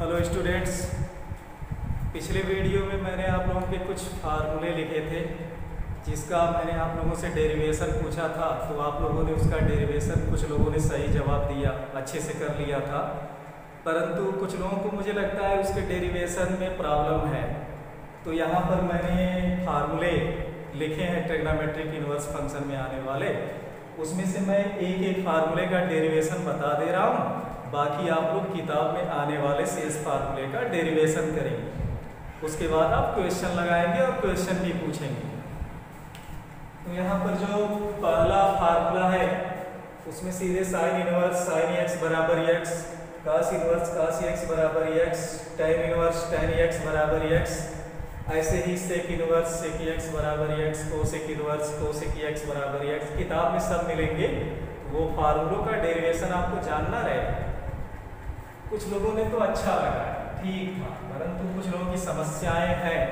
Hello students, पिछले video में मैंने आप लोगों के कुछ फार्मूले लिखे थे जिसका मैंने आप लोगों से डेरिवेशन पूछा था। तो आप लोगों ने उसका डेरिवेशन कुछ लोगों ने सही जवाब दिया, अच्छे से कर लिया था, परंतु कुछ लोगों को मुझे लगता है उसके डेरिवेशन में प्रॉब्लम है। तो यहाँ पर मैंने फार्मूले लिखे हैं ट्रिग्नोमेट्रिक इन्वर्स फंक्शन में आने वाले, उसमें से मैं एक एक फार्मूले का डेरिवेशन बता दे रहा हूँ। बाकी आप लोग किताब में आने वाले शेष फार्मूले का डेरिवेशन करेंगे, उसके बाद आप क्वेश्चन लगाएंगे और क्वेश्चन भी पूछेंगे। तो यहाँ पर जो पहला फार्मूला है उसमें सीधे साइन इनवर्स साइन एक्स बराबर एक्स, कास इनवर्स कास एक्स बराबर X, tan inverse tan x बराबर एक्स, ऐसे ही सेक इनवर्स सेक एक्स बराबर x, cosec inverse cosec x बराबर एक्स। किताब में सब मिलेंगे, वो फार्मूलों का डेरिवेशन आपको जानना रहेगा। कुछ लोगों ने तो अच्छा लगा, ठीक था, परंतु कुछ लोगों की समस्याएं हैं,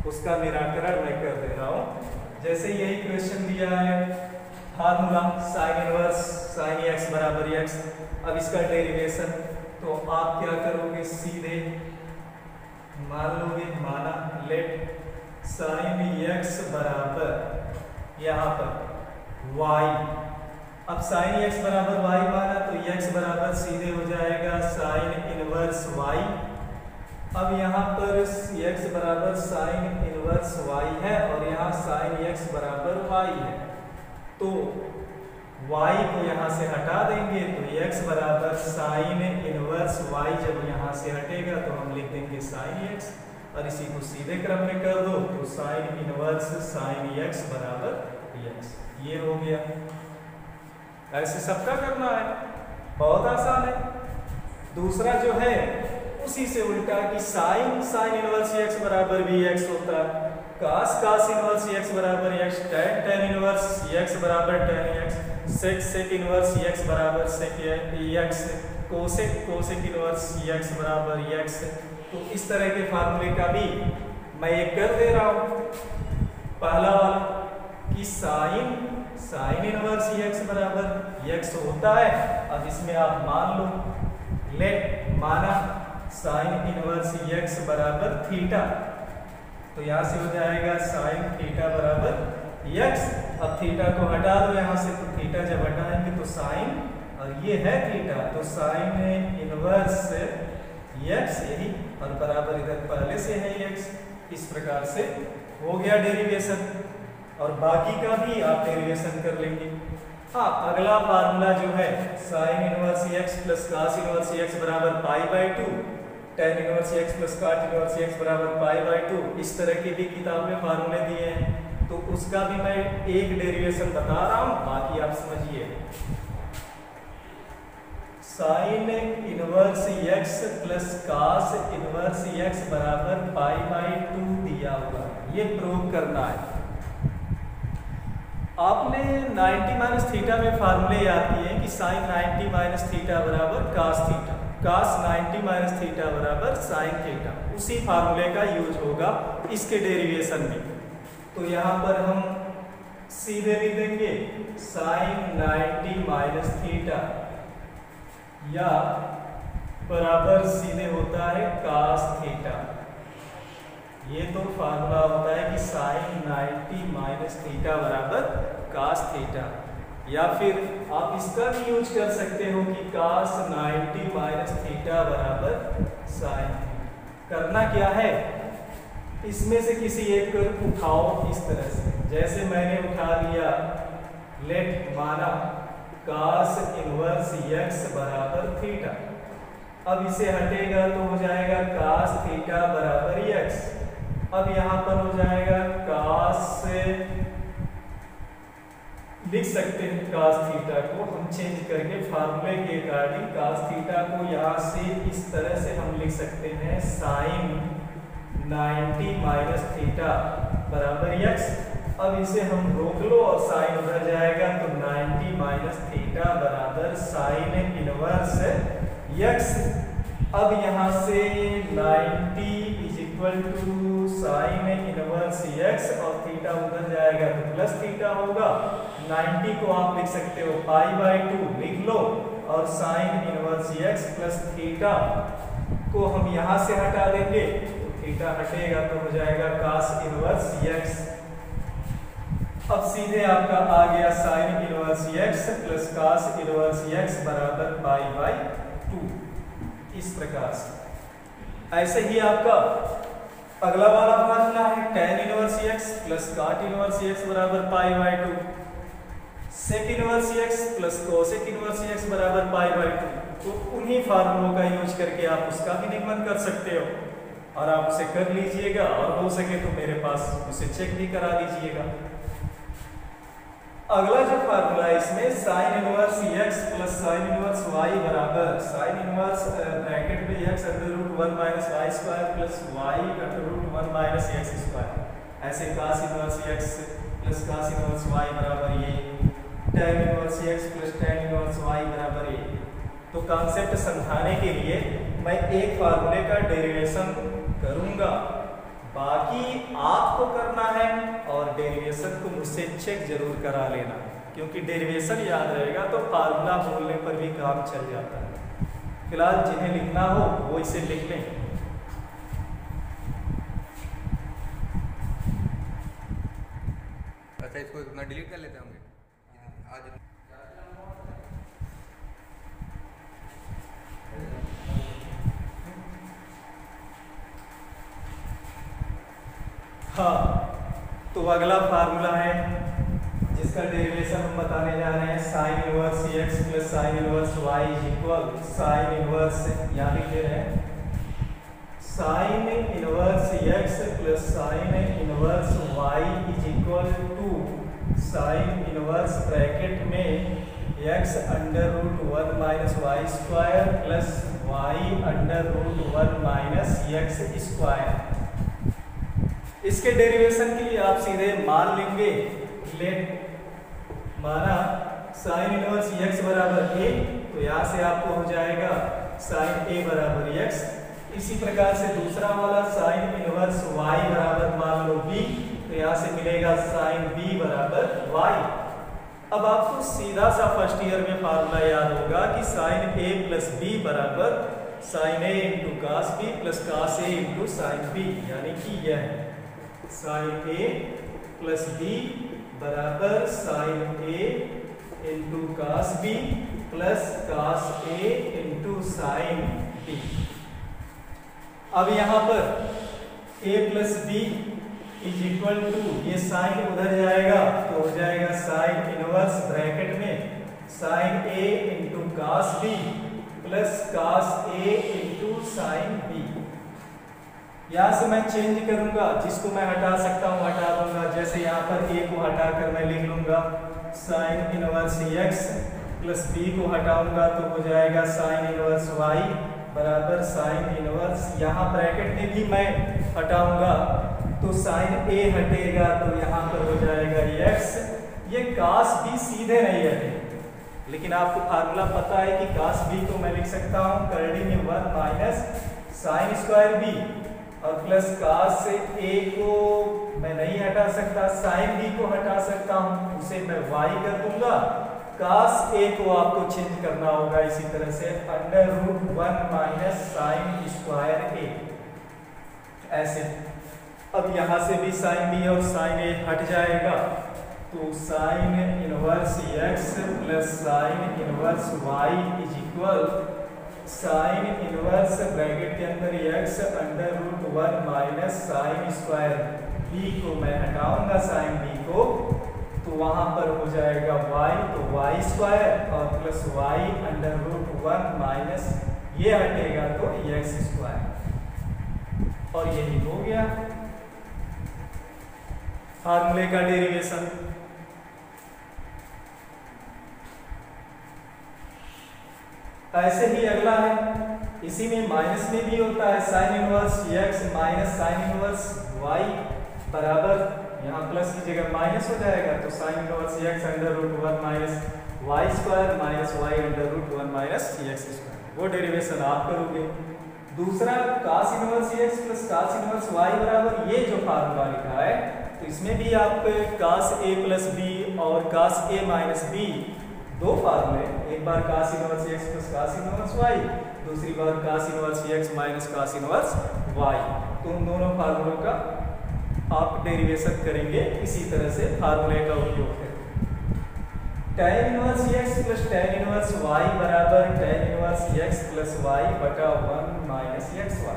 उसका निराकरण मैं कर दे रहा हूँ। जैसे यही क्वेश्चन दिया है, formula sine inverse sine x बराबर एक्स। अब इसका डेरिवेशन तो आप क्या करोगे, सीधे मान लोगे, माना लेट साइन एक्स बराबर यहाँ पर वाई। अब साइन एक्स बराबर वाई माना तो एक्स बराबर सीधे हो जाएगा साइन इनवर्स वाई। अब यहाँ पर एक्स बराबर साइन इनवर्स वाई है और यहाँ साइन एक्स बराबर वाई है, तो वाई को यहाँ से हटा देंगे तो एक्स बराबर साइन इनवर्स वाई। जब यहाँ से हटेगा तो हम लिख देंगे साइन एक्स और इसी को सीधे क्रम में कर दो तो साइन इनवर्स साइन एक्स बराबर एक्स। ये हो गया। ऐसे सबका करना है, बहुत आसान है। दूसरा जो है उसी से उल्टा कि साइन साइन इनवर्स एक्स बराबर भी एक्स होता है, कास कास इनवर्स एक्स बराबर X, tan tan inverse x बराबर tan X, sec sec inverse x बराबर sec X, cosec cosec inverse x बराबर एक्स। तो इस तरह के फार्मूले का भी मैं एक कर दे रहा हूँ। पहला वाला कि साइन साइन इनवर्स एक्स बराबर एक्स होता है। अब इसमें आप मान लो, लेट माना साइन इनवर्स एक्स बराबर थीटा, तो यहाँ से हो जाएगा साइन थीटा बराबर एक्स। अब थीटा को हटा दो यहाँ से, तो थीटा जब हटाएंगे तो साइन, और ये है थीटा तो साइन इनवर्स एक्स यही, और बराबर इधर पहले से है एक्स। इस प्रकार से हो गया डेरिवेशन, और बाकी का भी आप डेरिवेशन कर लेंगे। हाँ, अगला फार्मूला जो है sine inverse x plus cos inverse x बराबर pi by two, tan inverse x plus cot inverse x बराबर पाई बाई टू। इस तरह के भी किताब में फार्मूले दिए हैं, तो उसका भी मैं एक डेरिवेशन बता रहा हूँ, बाकी आप समझिए। Sine inverse x plus cos inverse x बराबर पाई बाई टू दिया हुआ है, ये प्रूव करना है। आपने 90 माइनस थीटा में फार्मूले याद किए कि साइन 90 माइनस थीटा बराबर कास थीटा, कास 90 माइनस थीटा बराबर साइन थीटा। उसी फार्मूले का यूज होगा इसके डेरिवेशन में। तो यहाँ पर हम सीधे लिख देंगे साइन 90 माइनस थीटा या बराबर सीधे होता है कास थीटा। ये तो फार्मूला होता है कि साइन 90 माइनस थीटा बराबर कास थीटा, या फिर आप इसका भी यूज कर सकते हो कि कास 90 माइनस थीटा बराबर साइन। करना क्या है, इसमें से किसी एक को उठाओ इस तरह से, जैसे मैंने उठा लिया लेट माना कास इनवर्स एक्स बराबर थीटा। अब इसे हटेगा तो हो जाएगा कास थीटा बराबर एक्स। अब यहाँ पर हो जाएगा कास, लिख सकते हैं कास थीटा को हम चेंज करके फार्मूले के अकॉर्डिंग। कास थीटा को यहाँ से इस तरह से हम लिख सकते हैं साइन 90 माइनस थीटा बराबर एक्स। अब इसे हम रोक लो और साइन उधर जाएगा तो 90 माइनस थीटा बराबर साइन इनवर्स एक्स। अब यहाँ से 90 is equal to sine inverse X और थीटा उधर जाएगा तो प्लस थीटा होगा। 90 को आप लिख सकते हो पाई बाई टू लिख लो और sign inverse x plus theta को हम यहाँ से हटा देंगे तो थीटा हटेगा तो हो जाएगा cos इनवर्स x। अब सीधे आपका आ गया sin inverse x plus cos inverse x बराबर पाई बाई 2। इस प्रकार से ऐसे ही आपका अगला वाला फार्मूला है tan inverse x plus cot inverse x बराबर pi by 2, sec inverse x plus cosec inverse x बराबर पाई बाई 2। तो उन्हीं फार्मूलों का यूज करके आप उसका भी निगमन कर सकते हो और आप उसे कर लीजिएगा, और हो सके तो मेरे पास उसे चेक भी करा लीजिएगा। अगला जो फार्मूला है इसमें sin inverse x plus sin inverse y बराबर sin इनवर्स ब्रैकेट में x under root 1 minus Y square plus y under root 1 minus x square, ऐसे cos inverse x plus cos inverse y बराबर ये tan inverse x plus tan inverse y बराबर ये। तो concept समझाने के लिए मैं एक फार्मूले का डेरिवेशन करूंगा, बाकी आपको करना है और डेरिवेशन को मुझसे चेक जरूर करा लेना, क्योंकि डेरिवेशन याद रहेगा तो फार्मूला बोलने पर भी काम चल जाता है। फिलहाल जिन्हें लिखना हो वो इसे लिख लें। अच्छा, इसको इतना डिलीट कर लेते होंगे आज। हाँ, तो अगला फार्मूला है जिसका डेरिवेशन हम बताने जा रहे हैं sin inverse x plus sin inverse y equal sin inverse, यहाँ लिख दे रहे हैं sin inverse x plus sin inverse y is equal to sin inverse bracket में x under root 1 minus Y square plus y under root 1 minus x square. इसके derivation के लिए आप सीधे मान लेंगे, लेट माना sin इनवर्स x बराबर a, तो यहाँ से आपको हो जाएगा sin a बराबर x। इसी प्रकार से दूसरा वाला sin इनवर्स y बराबर मान लो b, तो यहाँ से मिलेगा sin b बराबर y। अब आपको सीधा सा फर्स्ट ईयर में फार्मूला याद होगा कि sin a प्लस b बराबर sin a into cos b plus cos a into sin b, यानी कि यह sin a प्लस b बराबर sin a into cos b plus cos a into sin b। अब यहाँ पर a plus b is equal to, ये sine उधर जाएगा तो हो जाएगा साइन इनवर्स ब्रैकेट में sin a into cos b plus cos a into sin b। यहाँ से मैं चेंज करूंगा, जिसको मैं हटा सकता हूँ हटा दूंगा। जैसे यहाँ पर a को हटाकर मैं लिख लूंगा sin inverse x plus b को हटाऊंगा तो हो जाएगा sin इनवर्स y बराबर sin इनवर्स, यहाँ ब्रैकेट में भी मैं हटाऊंगा तो sin a हटेगा तो यहाँ पर हो जाएगा x। ये cos b सीधे नहीं हटे, लेकिन आपको फार्मूला पता है कि cos b को मैं लिख सकता हूँ करड़ी में 1 माइनस साइन स्क्वायर b, और प्लस cos a को मैं नहीं हटा सकता, sin b को हटा सकता हूँ, उसे मैं y कर दूंगा। cos a को आपको चेंज करना होगा इसी तरह से under root 1 minus sine square a, ऐसे। अब यहाँ से भी sin b और sin a हट जाएगा तो sin inverse x plus sin inverse y is equal sine inverse bracket के अंदर x under root 1 minus sine square b को मैं हटाऊंगा साइन b को, तो वहां पर हो जाएगा y, तो y स्क्वायर और plus y under root 1 minus ये हटेगा तो x स्क्वायर, और यही हो गया फार्मूले का डेरिवेशन। ऐसे ही अगला है, इसी में माइनस में भी होता है sine inverse x minus sine inverse y बराबर, यहाँ प्लस की जगह माइनस हो जाएगा तो sine inverse x under root 1 minus Y square minus y under root 1 minus x square, वो डेरिवेशन आप करोगे। दूसरा cos inverse x plus cos inverse y बराबर ये जो फार्मूला लिखा है, तो इसमें भी आप cos a प्लस b और cos a माइनस b दो फार्मूले, एक बार cos inverse x plus cos inverse y, दूसरी बार cos inverse x minus cos inverse y। तो उन दोनों फार्मूलों का आप डेरिवेशन करेंगे इसी तरह से फार्मूले का उपयोग करके। tan inverse x plus tan inverse y बराबर tan inverse x plus y बटा 1 माइनस xy।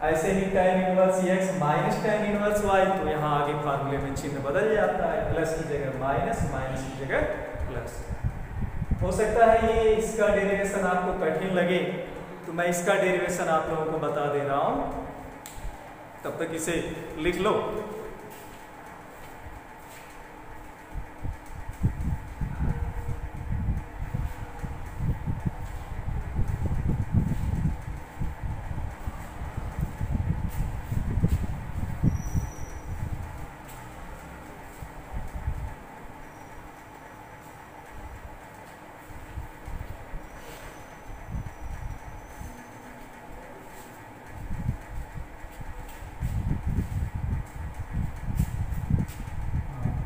ऐसे ही tan inverse x minus tan inverse y, तो यहाँ आगे फार्मूले में चिन्ह बदल जाता है, प्लस की जगह माइनस, माइनस की जगह प्लस। हो सकता है ये इसका डेरिवेशन आपको कठिन लगे, तो मैं इसका डेरिवेशन आप लोगों को बता दे रहा हूं, तब तक इसे लिख लो।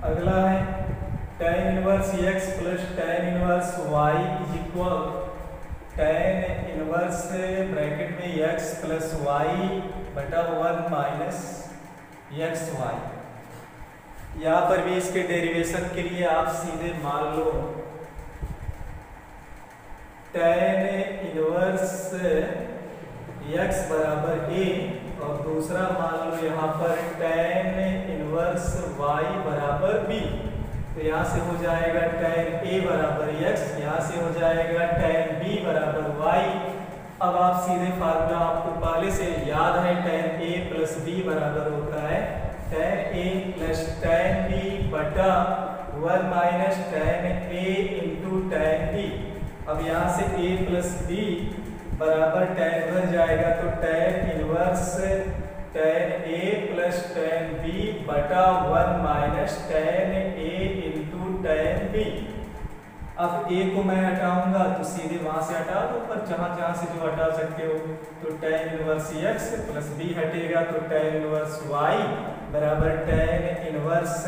अगला है tan inverse x plus tan inverse y is equal tan inverse bracket में x प्लस y बटा 1 माइनस xy। यहाँ पर भी इसके डेरिवेशन के लिए आप सीधे मान लो tan इनवर्स x बराबर a, और दूसरा मान लो यहाँ पर tan इनवर्स y बराबर b। तो यहाँ से हो जाएगा tan a बराबर x, यहाँ से हो जाएगा tan b बराबर y। अब आप सीधे फार्मूला आपको पहले से याद है, tan a प्लस b बराबर होता है tan a plus tan b बटा 1 minus tan a into tan b। अब यहाँ से a प्लस b बराबर tan बन जाएगा, तो tan inverse tan a plus tan b बटा 1 minus tan a into tan b। अब a को मैं हटाऊंगा तो सीधे वहां से हटा दो, पर जहां से जो हटा सकते हो, तो tan inverse x plus b हटेगा, तो tan इनवर्स y बराबर tan इनवर्स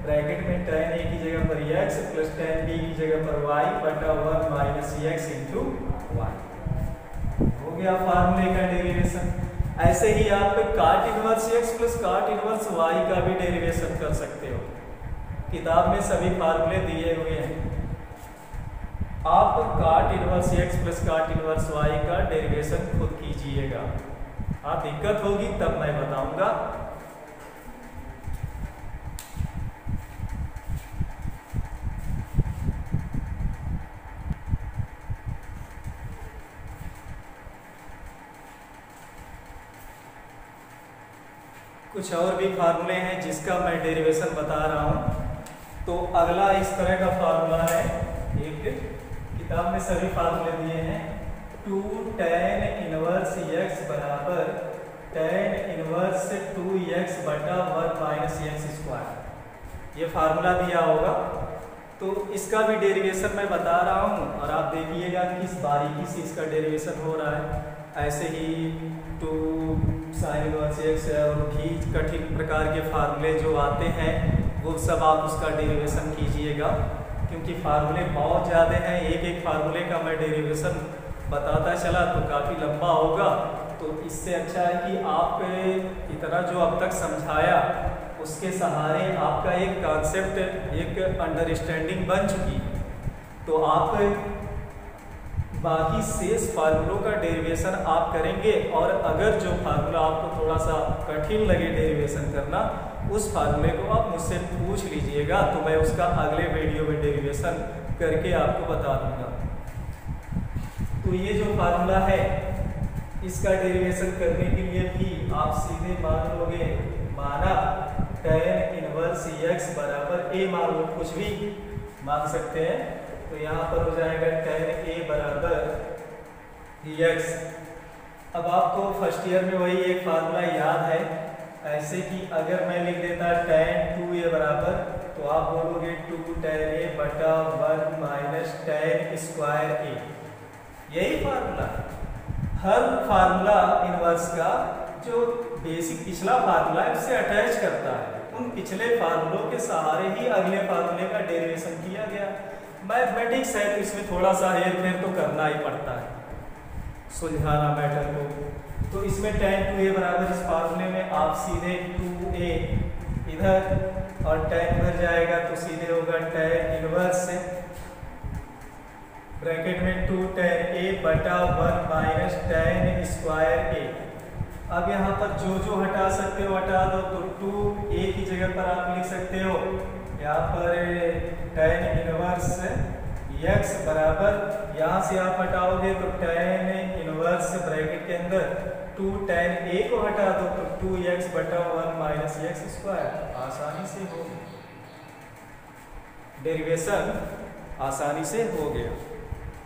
ब्रैकेट में tan a की जगह पर x प्लस tan b की जगह पर y बटा 1 माइनस x इंटू y। हो गया फार्मूले का डेरिवेशन। ऐसे ही आप cot inverse x plus cot inverse y का भी डेरिवेशन कर सकते हो। किताब में सभी फार्मूले दिए हुए हैं, आप cot inverse x plus cot inverse y का डेरिवेशन खुद कीजिएगा। हाँ, दिक्कत होगी तब मैं बताऊंगा। कुछ और भी फार्मूले हैं जिसका मैं डेरिवेशन बता रहा हूँ। तो अगला इस तरह का फार्मूला है, एक किताब में सभी फार्मूले दिए हैं। 2 tan इनवर्स x बराबर tan इनवर्स 2x बटा 1 माइनस x स्क्वायर, ये फार्मूला दिया होगा। तो इसका भी डेरिवेशन मैं बता रहा हूँ, और आप देखिएगा किस बारीकी से इसका डेरिवेशन हो रहा है। ऐसे ही 2 sin इनवर्स x और भी कठिन प्रकार के फार्मूले जो आते हैं वो सब आप उसका डेरिवेशन कीजिएगा, क्योंकि फार्मूले बहुत ज़्यादा हैं। एक एक फार्मूले का मैं डेरिवेशन बताता चला तो काफ़ी लंबा होगा। तो इससे अच्छा है कि आप इतना जो अब तक समझाया उसके सहारे आपका एक कॉन्सेप्ट, एक अंडरस्टैंडिंग बन चुकी, तो आप बाकी शेष फार्मूलों का डेरिवेशन आप करेंगे। और अगर जो फार्मूला आपको थोड़ा सा कठिन लगे डेरिवेशन करना, उस फार्मूले को आप मुझसे पूछ लीजिएगा, तो मैं उसका अगले वीडियो में डेरिवेशन करके आपको बता दूंगा। तो ये जो फार्मूला है, इसका डेरिवेशन करने के लिए भी आप सीधे मान लोगे, माना tan इनवर्स x बराबर a, मान लो, कुछ भी मान सकते हैं। तो यहाँ पर हो जाएगा tan a बराबर x। अब आपको फर्स्ट ईयर में वही एक फार्मूला याद है, ऐसे कि अगर मैं लिख देता tan 2a बराबर, तो आप बोलोगे 2 tan a बटा 1 माइनस tan स्क्वायर a। यही फार्मूला, हर फार्मूला इनवर्स का जो बेसिक पिछला फार्मूला है उससे अटैच करता है। उन पिछले फार्मूलों के सहारे ही अगले फार्मूले का डेरिवेशन किया गया। मैथमेटिक्स है तो इसमें थोड़ा सा हेर फेर तो करना ही पड़ता है सुलझाना मैटर को। तो इसमें tan 2a बराबर इस फार्मूले में आप सीधे 2a इधर और tan भर जाएगा तो सीधे होगा tan इनवर्स से ब्रैकेट में 2 tan a बटा 1 माइनस tan स्क्वायर a। अब यहाँ पर जो हटा सकते हो हटा दो, तो 2a की जगह पर आप लिख सकते हो यहाँ पर tan इनवर्स x बराबर, यहाँ से आप हटाओगे तो tan इनवर्स ब्रैकेट के अंदर 2 tan a को हटा दो तो 2x बटा 1 माइनस x स्क्वायर। आसानी से हो गया, डेरिवेशन आसानी से हो गया।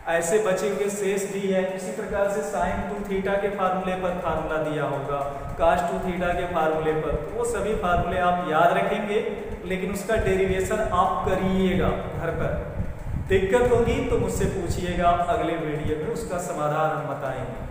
ऐसे बचे हुए शेष भी है। इसी प्रकार से sin 2 थीटा के फार्मूले पर फार्मूला दिया होगा, cos 2 थीटा के फार्मूले पर, तो वो सभी फार्मूले आप याद रखेंगे, लेकिन उसका डेरिवेशन आप करिएगा घर पर। दिक्कत होगी तो मुझसे पूछिएगा, अगले वीडियो में उसका समाधान हम बताएंगे।